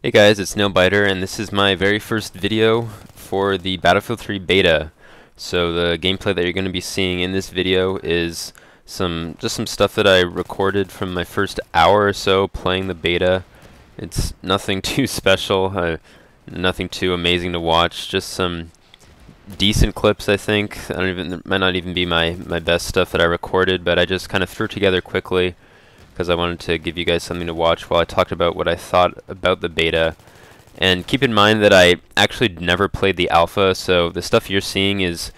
Hey guys, it's Nailbiter, and this is my very first video for the Battlefield 3 beta. So the gameplay that you're going to be seeing in this video is just some stuff that I recorded from my first hour or so playing the beta. It's nothing too special, nothing too amazing to watch, just some decent clips, I think. It might not even be my best stuff that I recorded, but I just kind of threw together quickly because I wanted to give you guys something to watch while I talked about what I thought about the beta. And keep in mind that I actually never played the alpha, so the stuff you're seeing is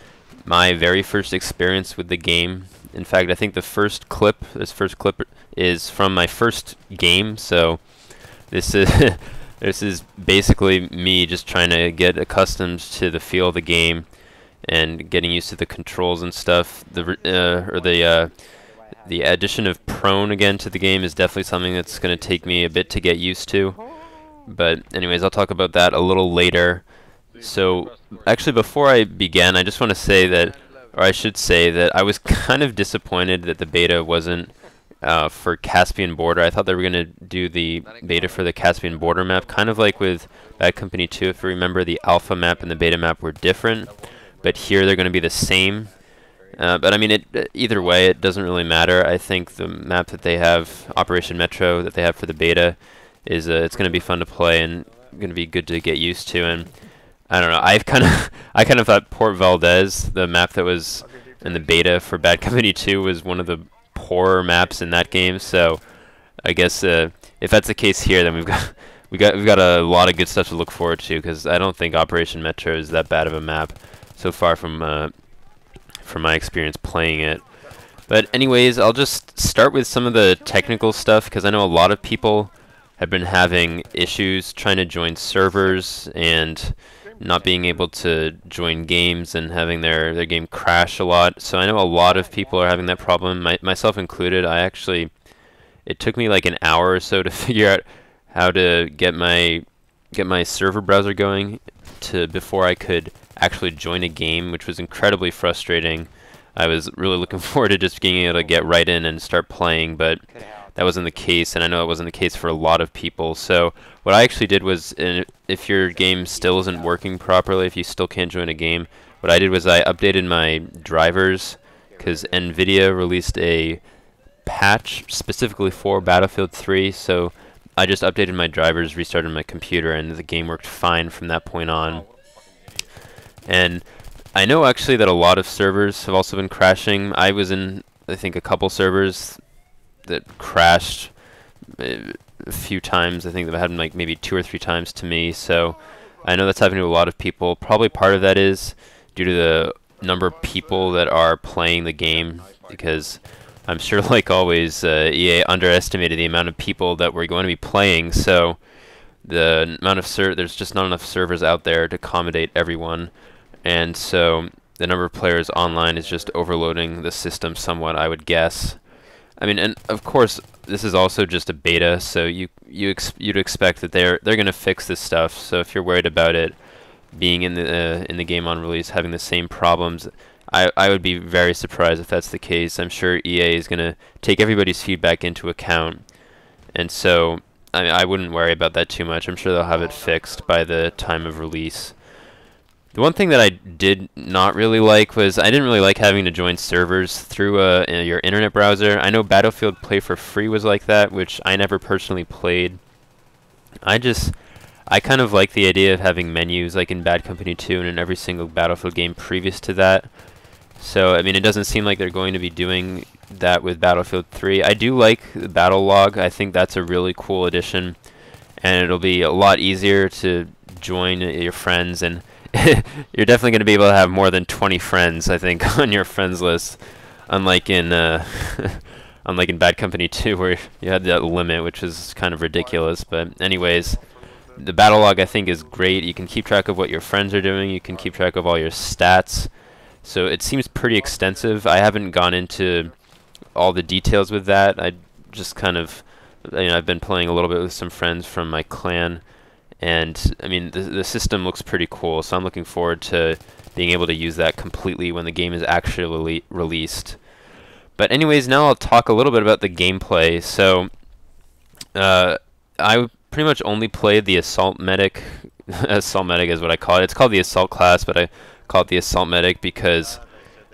my very first experience with the game. In fact, I think this first clip is from my first game, so this is this is basically me just trying to get accustomed to the feel of the game and getting used to the controls and stuff. The addition of prone again to the game is definitely something that's going to take me a bit to get used to. But anyways, I'll talk about that a little later. So actually before I begin, I just want to say that, or I should say that I was kind of disappointed that the beta wasn't for Caspian Border. I thought they were going to do the beta for the Caspian Border map, kind of like with Bad Company 2. If you remember, the alpha map and the beta map were different, but here they're going to be the same. But I mean, either way, it doesn't really matter. I think the map that they have, Operation Metro, that they have for the beta, is it's going to be fun to play and going to be good to get used to. And I don't know, I kind of thought Port Valdez, the map that was in the beta for Bad Company 2, was one of the poorer maps in that game. So I guess if that's the case here, then we've got a lot of good stuff to look forward to, because I don't think Operation Metro is that bad of a map so far from my experience playing it. But anyways, I'll just start with some of the technical stuff, because I know a lot of people have been having issues trying to join servers and not being able to join games and having their game crash a lot. So I know a lot of people are having that problem, myself included. It took me like an hour or so to figure out how to get my server browser going before I could actually join a game, which was incredibly frustrating. I was really looking forward to just being able to get right in and start playing, but that wasn't the case, and I know it wasn't the case for a lot of people. So what I actually did was, if your game still isn't working properly, if you still can't join a game, what I did was I updated my drivers, because NVIDIA released a patch specifically for Battlefield 3, so I just updated my drivers, restarted my computer, and the game worked fine from that point on. And I know actually that a lot of servers have also been crashing. I was in, I think, a couple servers that crashed a few times. I think they've happened like maybe 2 or 3 times to me. So I know that's happening to a lot of people. Probably part of that is due to the number of people that are playing the game, because I'm sure, like always, EA underestimated the amount of people that were going to be playing. So the amount of there's just not enough servers out there to accommodate everyone. And so the number of players online is just overloading the system somewhat, I would guess. I mean, and of course, this is also just a beta, so you'd expect that they're going to fix this stuff. So if you're worried about it being in the game on release having the same problems, I would be very surprised if that's the case. I'm sure EA is going to take everybody's feedback into account, and so I wouldn't worry about that too much. I'm sure they'll have it fixed by the time of release. The one thing that I did not really like was I didn't really like having to join servers through your internet browser. I know Battlefield Play for Free was like that, which I never personally played. I kind of like the idea of having menus like in Bad Company 2 and in every single Battlefield game previous to that. So, I mean, it doesn't seem like they're going to be doing that with Battlefield 3. I do like the Battle Log. I think that's a really cool addition, and it'll be a lot easier to join your friends, and you're definitely going to be able to have more than 20 friends, I think, on your friends list, unlike in unlike in Bad Company 2, where you had that limit, which is kind of ridiculous. But anyways, the Battle Log, I think, is great. You can keep track of what your friends are doing. You can keep track of all your stats. So it seems pretty extensive. I haven't gone into all the details with that. I just kind of, I've been playing a little bit with some friends from my clan, and I mean, the system looks pretty cool. So I'm looking forward to being able to use that completely when the game is actually released. But anyways, now I'll talk a little bit about the gameplay. So I pretty much only played the Assault Medic. Assault Medic is what I call it. It's called the Assault class, but I call it the Assault Medic because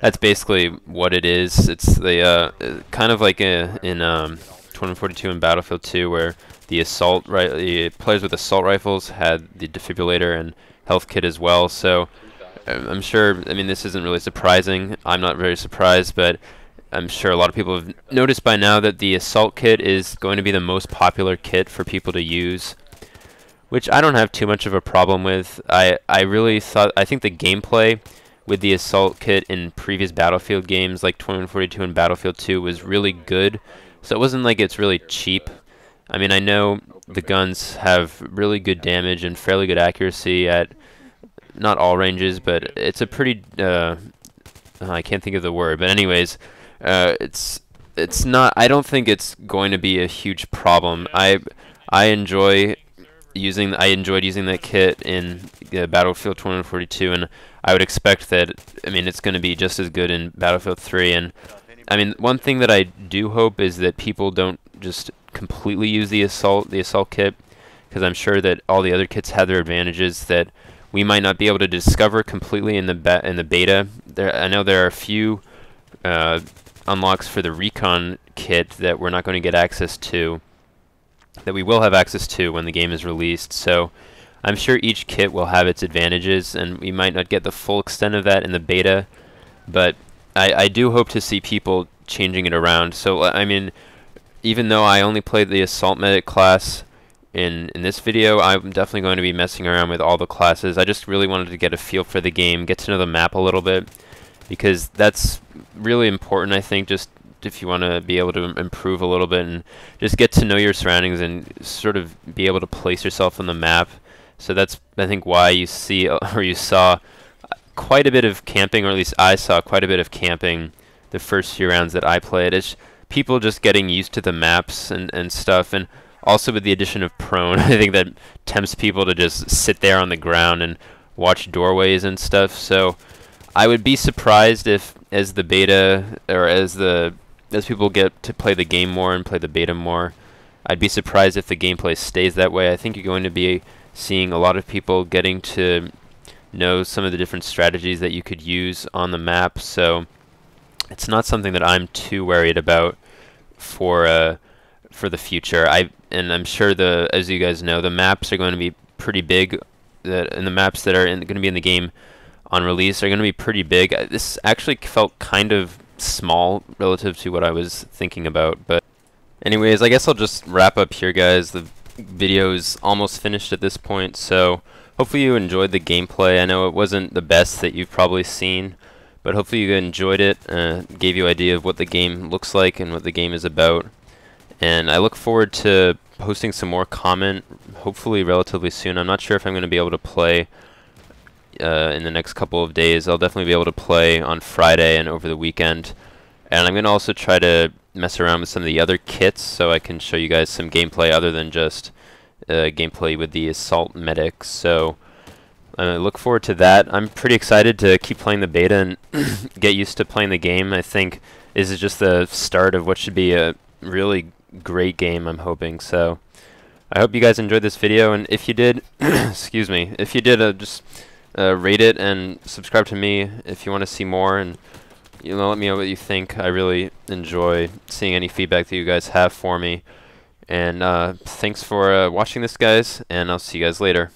that's basically what it is. It's the kind of like in 2042 and Battlefield 2, where the the players with assault rifles had the defibrillator and health kit as well. So I'm sure. I mean, this isn't really surprising. I'm not very surprised, but I'm sure a lot of people have noticed by now that the assault kit is going to be the most popular kit for people to use, which I don't have too much of a problem with. I think the gameplay with the assault kit in previous Battlefield games like 2042 and Battlefield 2 was really good. So it wasn't like it's really cheap. I mean, I know the guns have really good damage and fairly good accuracy at not all ranges, but it's a pretty I can't think of the word, but anyways, it's not. I don't think it's going to be a huge problem. I enjoyed using that kit in Battlefield 2042, and I would expect that. I mean, it's going to be just as good in Battlefield 3. And I mean, one thing that I do hope is that people don't just completely use the assault kit, because I'm sure that all the other kits have their advantages that we might not be able to discover completely in the beta. I know there are a few unlocks for the recon kit that we're not going to get access to, that we will have access to when the game is released. So I'm sure each kit will have its advantages, and we might not get the full extent of that in the beta, but I do hope to see people changing it around. So I mean, even though I only played the Assault Medic class in this video, I'm definitely going to be messing around with all the classes. I just really wanted to get a feel for the game, get to know the map a little bit, because that's really important, I think, just if you want to be able to improve a little bit and just get to know your surroundings and sort of be able to place yourself on the map. So that's, I think, why you see or you saw quite a bit of camping, or at least I saw quite a bit of camping the first few rounds that I played. It's people just getting used to the maps and stuff, and also with the addition of prone, I think that tempts people to just sit there on the ground and watch doorways and stuff. So I would be surprised if, as the beta, or as people get to play the game more and play the beta more, I'd be surprised if the gameplay stays that way. I think you're going to be seeing a lot of people getting to know some of the different strategies that you could use on the map. So it's not something that I'm too worried about for the future. And I'm sure as you guys know, the maps are going to be pretty big. And the maps that are going to be in the game on release are going to be pretty big. This actually felt kind of small relative to what I was thinking about. But anyways, I guess I'll just wrap up here, guys. The video is almost finished at this point, so hopefully you enjoyed the gameplay. I know it wasn't the best that you've probably seen, but hopefully you enjoyed it, gave you an idea of what the game looks like and what the game is about. And I look forward to posting some more comment, hopefully relatively soon. I'm not sure if I'm going to be able to play in the next couple of days. I'll definitely be able to play on Friday and over the weekend. And I'm going to also try to mess around with some of the other kits so I can show you guys some gameplay other than just gameplay with the Assault Medic. So I look forward to that. I'm pretty excited to keep playing the beta and get used to playing the game. I think this is just the start of what should be a really great game, I'm hoping. So I hope you guys enjoyed this video, and if you did, excuse me, if you did, just rate it and subscribe to me if you want to see more, and let me know what you think. I really enjoy seeing any feedback that you guys have for me. And thanks for watching this, guys, and I'll see you guys later.